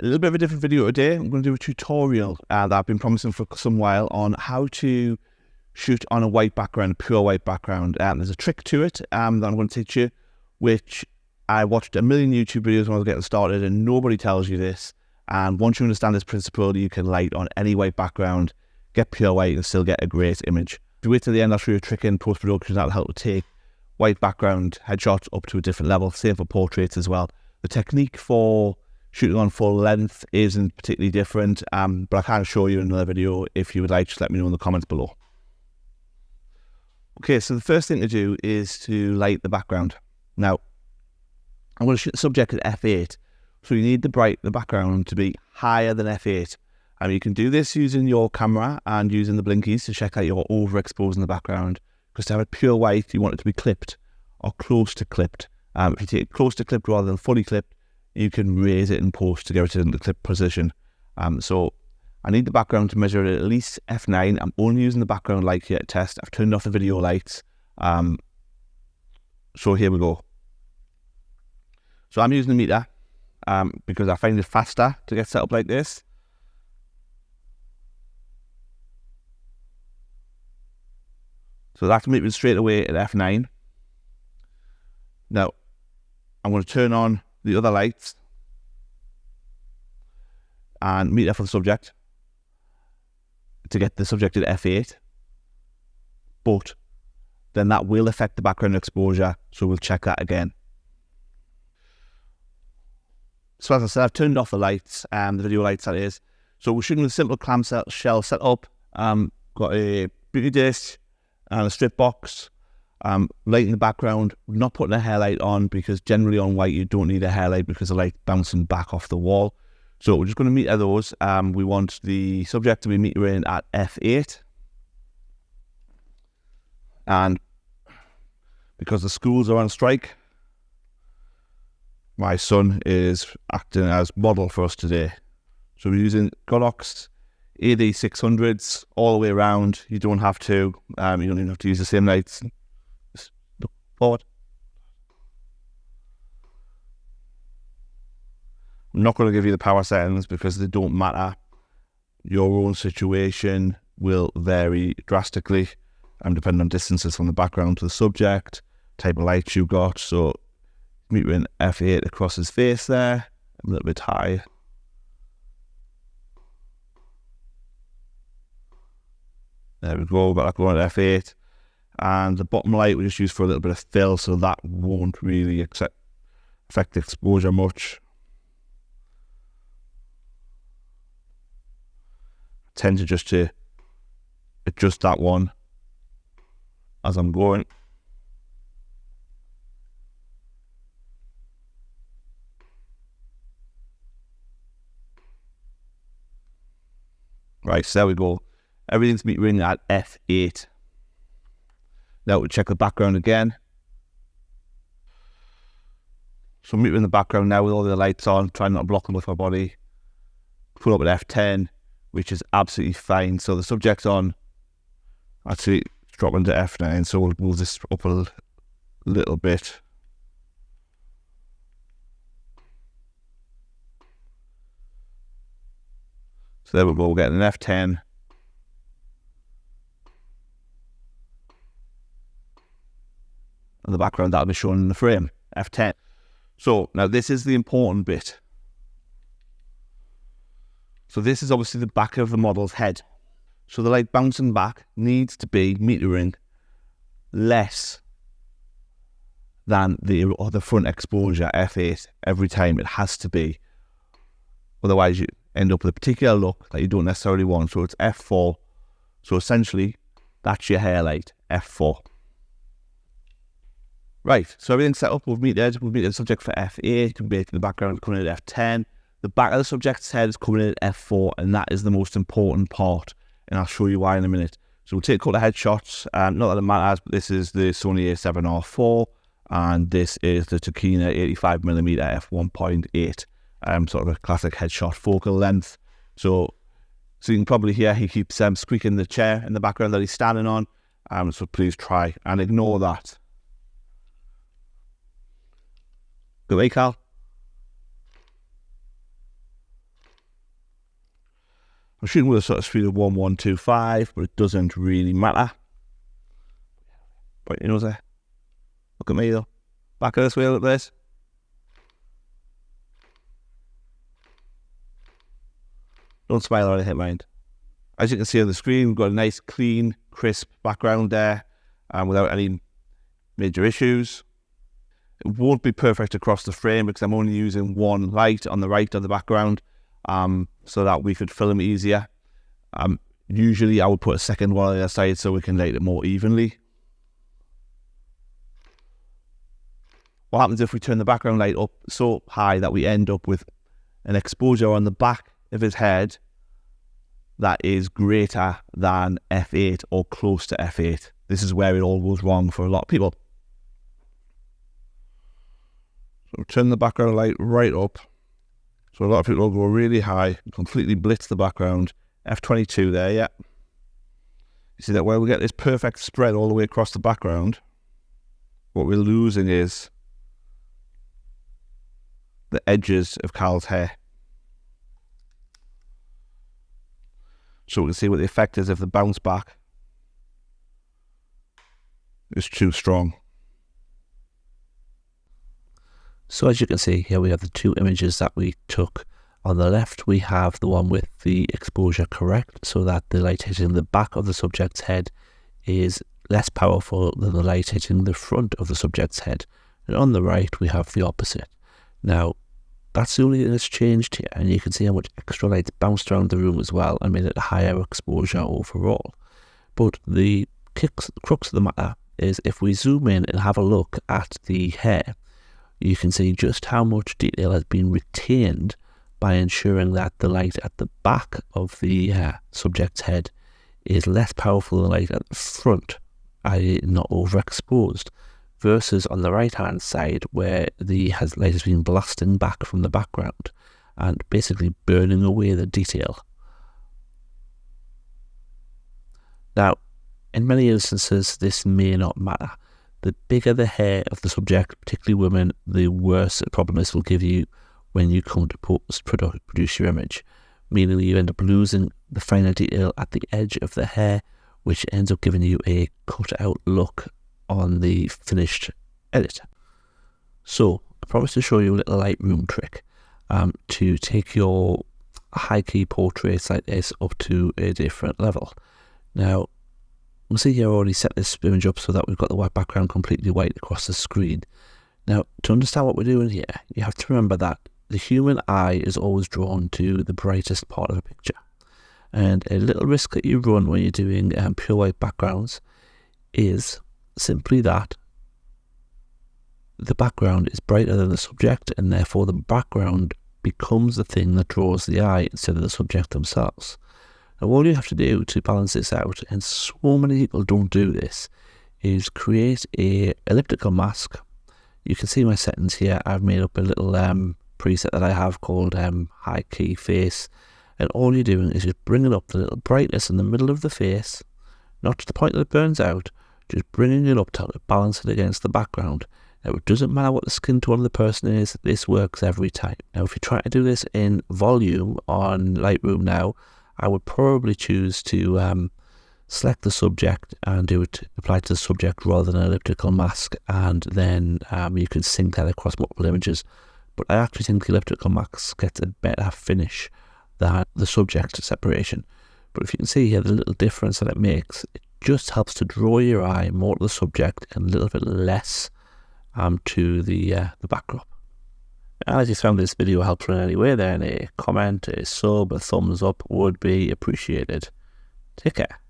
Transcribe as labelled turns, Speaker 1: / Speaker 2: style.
Speaker 1: A little bit of a different video today. I'm going to do a tutorial that I've been promising for some while on how to shoot on a white background, pure white background. There's a trick to it that I'm going to teach you, which I watched a million YouTube videos when I was getting started, and nobody tells you this. And once you understand this principle, you can light on any white background, get pure white, and still get a great image. If you wait till the end, I'll show you a trick in post-production that'll help to take white background headshots up to a different level. Same for portraits as well. The technique for shooting on full length isn't particularly different, but I can show you in another video. If you would like, just let me know in the comments below. Okay, so the first thing to do is to light the background. Now, I'm going to shoot the subject at f8, so you need the background to be higher than f8. You can do this using your camera and using the blinkies to check out you're overexposing the background, because to have it pure white, you want it to be clipped or close to clipped. If you take it close to clipped rather than fully clipped, you can raise it in post to get it in the clip position. So I need the background to measure at least f9. I'm only using the background light here to test. I've turned off the video lights. So here we go. So I'm using the meter because I find it faster to get set up like this. So that's metering straight away at f9. Now, I'm going to turn on the other lights and meter for the subject to get the subject at f8. But then that will affect the background exposure, so we'll check that again. So as I said, I've turned off the lights, the video lights that is. So we're shooting with a simple clamshell setup. Got a beauty disc and a strip box. Light in the background. We're not putting a hairlight on because generally on white you don't need a hairlight because the light's bouncing back off the wall. So we're just going to meter those. We want the subject to be metering at f8. And because the schools are on strike, my son is acting as model for us today. So we're using Godox AD600s all the way around. You don't have to. You don't even have to use the same lights. Just look forward. I'm not going to give you the power settings because they don't matter. Your own situation will vary drastically depending on distances from the background to the subject, type of lights you got. So metering f8 across his face there, a little bit high. There we go, got that going at f8. And the bottom light we just use for a little bit of fill, so that won't really affect the exposure much. I tend to just to adjust that one as I'm going. Right, so there we go. Everything's metering at f8. Now we'll check the background again. So I'm metering the background now with all the lights on, trying not to block them with my body. Pull up at f10, which is absolutely fine. So the subject's on. Actually, it's dropping to f9, so we'll move this up a little bit. So there we go, we're getting an f10. And the background that'll be shown in the frame, f10. So now this is the important bit. So this is obviously the back of the model's head. So the light bouncing back needs to be metering less than the front exposure, f8, every time. It has to be. Otherwise you end up with a particular look that you don't necessarily want. So it's f4. So essentially, that's your hairlight, f4. Right, so everything's set up. We've metered the subject for f8, basically the background is coming in at f10. The back of the subject's head is coming in at f4, and that is the most important part. And I'll show you why in a minute. So we'll take a couple of headshots. Not that it matters, but this is the Sony a7R4, and this is the Tokina 85mm f1.8. Sort of a classic headshot focal length. So you can probably hear he keeps squeaking the chair in the background that he's standing on. So please try and ignore that. Good way, Carl. I'm shooting with a sort of speed of 1125, but it doesn't really matter. But you know, look at me though. Back of this wheel at this. Don't smile or anything, mind. As you can see on the screen, we've got a nice, clean, crisp background there, without any major issues. It won't be perfect across the frame because I'm only using one light on the right of the background, so that we could film easier. Usually I would put a second one on the other side so we can light it more evenly. What happens if we turn the background light up so high that we end up with an exposure on the back of his head that is greater than f8 or close to f8? This is where it all goes wrong for a lot of people. So turn the background light right up. So a lot of people will go really high, completely blitz the background. F22 there, yeah. You see that where we get this perfect spread all the way across the background, what we're losing is the edges of Carl's hair. So we can see what the effect is if the bounce back is too strong.
Speaker 2: So as you can see here, we have the two images that we took. On the left, we have the one with the exposure correct, so that the light hitting the back of the subject's head is less powerful than the light hitting the front of the subject's head. And on the right, we have the opposite. Now, that's the only thing that's changed here, and you can see how much extra light bounced around the room as well and made it a higher exposure overall. But the crux of the matter is if we zoom in and have a look at the hair, you can see just how much detail has been retained by ensuring that the light at the back of the subject's head is less powerful than the light at the front, i.e. not overexposed, versus on the right hand side where the light has been blasting back from the background and basically burning away the detail. Now, in many instances this may not matter. The bigger the hair of the subject, particularly women, the worse a problem this will give you when you come to post-produce your image, meaning you end up losing the finer detail at the edge of the hair, which ends up giving you a cut-out look on the finished edit. So, I promised to show you a little Lightroom trick to take your high-key portraits like this up to a different level. Now, you can see here I already set this image up so that we've got the white background completely white across the screen. Now, to understand what we're doing here, you have to remember that the human eye is always drawn to the brightest part of a picture. And a little risk that you run when you're doing pure white backgrounds is simply that the background is brighter than the subject, and therefore the background becomes the thing that draws the eye instead of the subject themselves. Now, all you have to do to balance this out, and so many people don't do this, is create a elliptical mask. You can see my settings here. I've made up a little preset that I have called high key face, and all you're doing is just bringing up the little brightness in the middle of the face, not to the point that it burns out, just bringing it up to balance it against the background. Now, it doesn't matter what the skin tone of the person is, this works every time. Now, if you try to do this in volume on Lightroom now, I would probably choose to select the subject and do it apply to the subject rather than an elliptical mask, and then you can sync that across multiple images. But I actually think the elliptical mask gets a better finish than the subject separation. But if you can see here the little difference that it makes, it just helps to draw your eye more to the subject and a little bit less to the backdrop. And if you found this video helpful in any way, then a comment, a sub, a thumbs up would be appreciated. Take care.